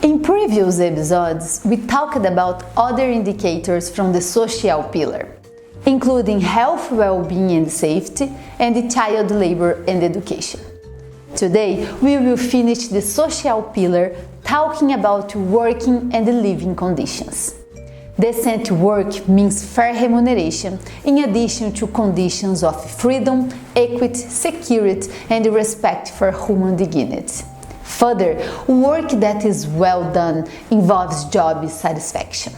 In previous episodes, we talked about other indicators from the social pillar, including health, well-being and safety, and child labor and education. Today, we will finish the social pillar talking about working and living conditions. Decent work means fair remuneration in addition to conditions of freedom, equity, security, and respect for human dignity. Further, work that is well done involves job satisfaction.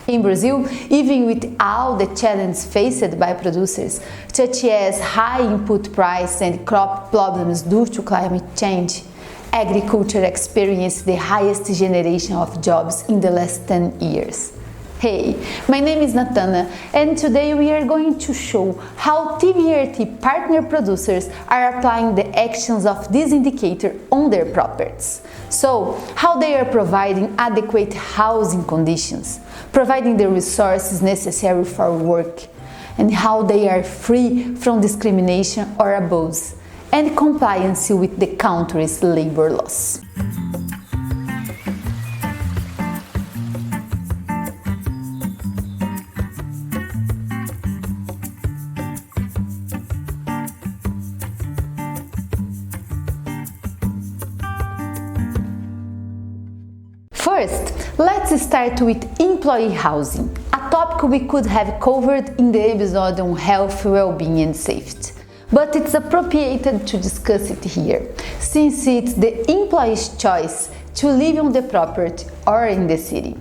In Brazil, even with all the challenges faced by producers, such as high input price and crop problems due to climate change, agriculture experienced the highest generation of jobs in the last 10 years. Hey, my name is Nathana, and today we are going to show how TVRT partner producers are applying the actions of this indicator on their properties. So, how they are providing adequate housing conditions, providing the resources necessary for work, and how they are free from discrimination or abuse, and compliance with the country's labor laws. First, let's start with employee housing, a topic we could have covered in the episode on health, well-being and safety. But it's appropriate to discuss it here, since it's the employee's choice to live on the property or in the city.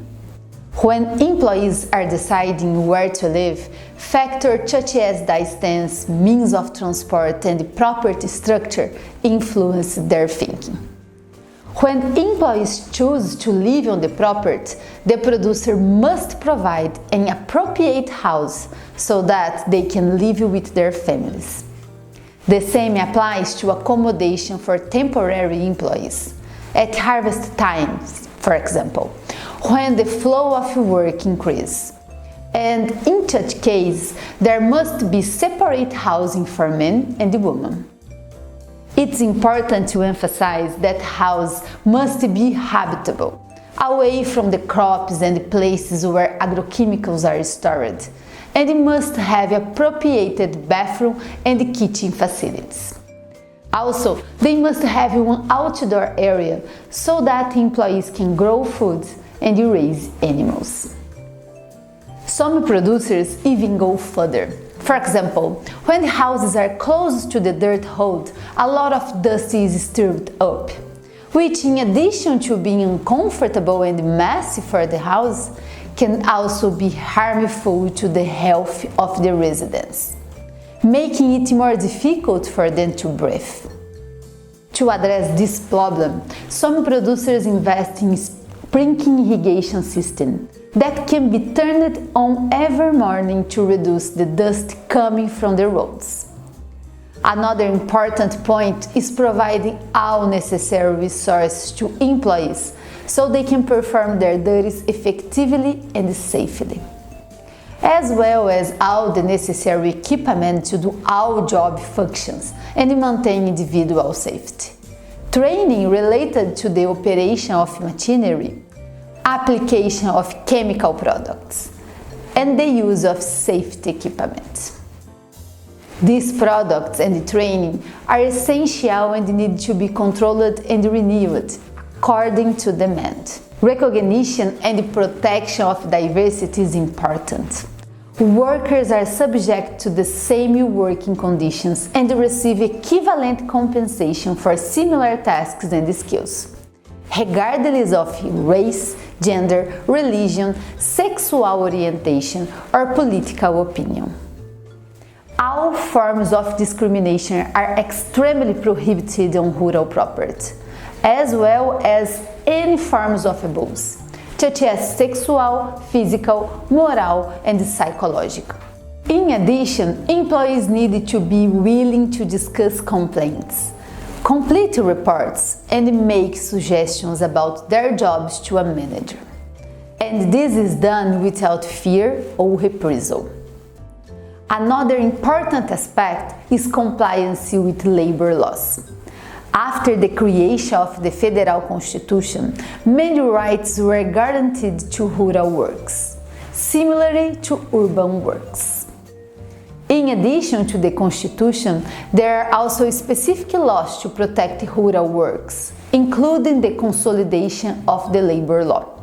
When employees are deciding where to live, factors such as distance, means of transport and property structure influence their thinking. When employees choose to live on the property, the producer must provide an appropriate house so that they can live with their families. The same applies to accommodation for temporary employees. At harvest times, for example, when the flow of work increases. And in such case, there must be separate housing for men and women. It's important to emphasize that house must be habitable, away from the crops and places where agrochemicals are stored, and it must have appropriate bathroom and kitchen facilities. Also, they must have one outdoor area so that employees can grow food and raise animals. Some producers even go further. For example, when houses are close to the dirt road, a lot of dust is stirred up, which in addition to being uncomfortable and messy for the house, can also be harmful to the health of the residents, making it more difficult for them to breathe. To address this problem, some producers invest in sprinkling irrigation system that can be turned on every morning to reduce the dust coming from the roads. Another important point is providing all necessary resources to employees so they can perform their duties effectively and safely, as well as all the necessary equipment to do all job functions and maintain individual safety. Training related to the operation of machinery, application of chemical products, and the use of safety equipment. These products and training are essential and need to be controlled and renewed according to demand. Recognition and protection of diversity is important. Workers are subject to the same working conditions and receive equivalent compensation for similar tasks and skills, regardless of race, gender, religion, sexual orientation, or political opinion. All forms of discrimination are extremely prohibited on rural property, as well as any forms of abuse, such as sexual, physical, moral, and psychological. In addition, employees need to be willing to discuss complaints, complete reports, and make suggestions about their jobs to a manager. And this is done without fear or reprisal. Another important aspect is compliance with labor laws. After the creation of the Federal Constitution, many rights were guaranteed to rural works, similarly to urban works. In addition to the Constitution, there are also specific laws to protect rural works, including the consolidation of the labor law.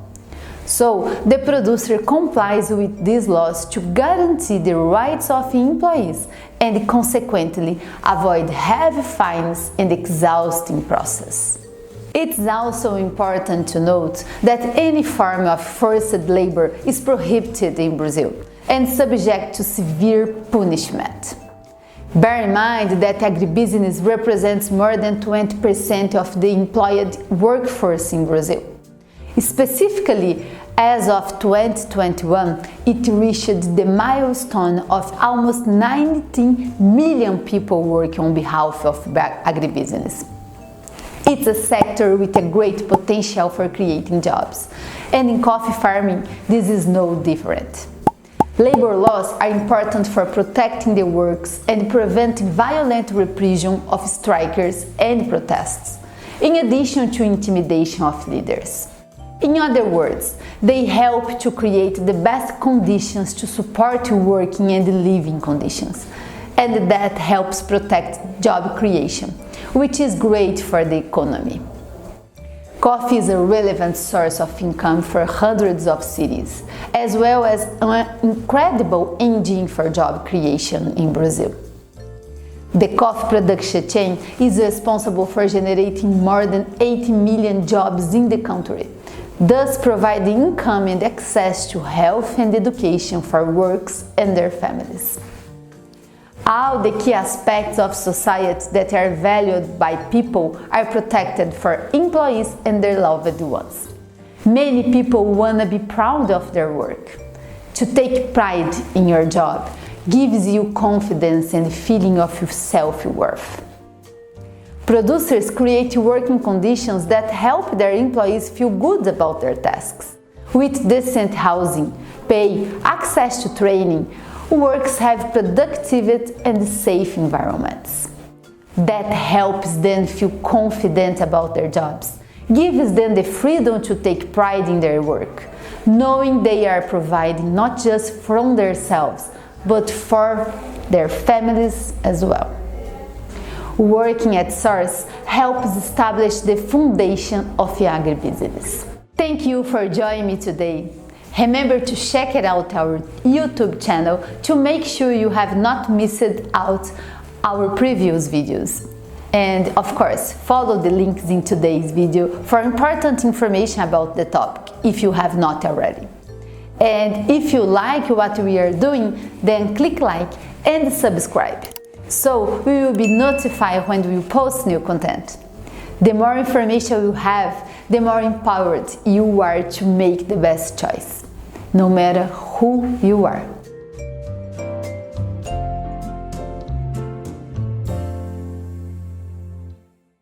So, the producer complies with these laws to guarantee the rights of employees and consequently avoid heavy fines and exhausting process. It's also important to note that any form of forced labor is prohibited in Brazil and subject to severe punishment. Bear in mind that agribusiness represents more than 20% of the employed workforce in Brazil. Specifically, as of 2021, it reached the milestone of almost 19 million people working on behalf of agribusiness. It's a sector with a great potential for creating jobs, and in coffee farming, this is no different. Labor laws are important for protecting the works and preventing violent repression of strikers and protests, in addition to intimidation of leaders. In other words, they help to create the best conditions to support working and living conditions, and that helps protect job creation, which is great for the economy. Coffee is a relevant source of income for hundreds of cities, as well as an incredible engine for job creation in Brazil. The coffee production chain is responsible for generating more than 80 million jobs in the country, thus providing income and access to health and education for workers and their families. All the key aspects of society that are valued by people are protected for employees and their loved ones. Many people want to be proud of their work. To take pride in your job gives you confidence and feeling of self-worth. Producers create working conditions that help their employees feel good about their tasks. With decent housing, pay, access to training, workers have productive and safe environments. That helps them feel confident about their jobs, gives them the freedom to take pride in their work, knowing they are providing not just from themselves, but for their families as well. Working at source helps establish the foundation of agribusiness. Thank you for joining me today. Remember to check out our YouTube channel to make sure you have not missed out our previous videos. And of course, follow the links in today's video for important information about the topic, if you have not already. And if you like what we are doing, then click like and subscribe, so we will be notified when we post new content. The more information you have, the more empowered you are to make the best choice, no matter who you are.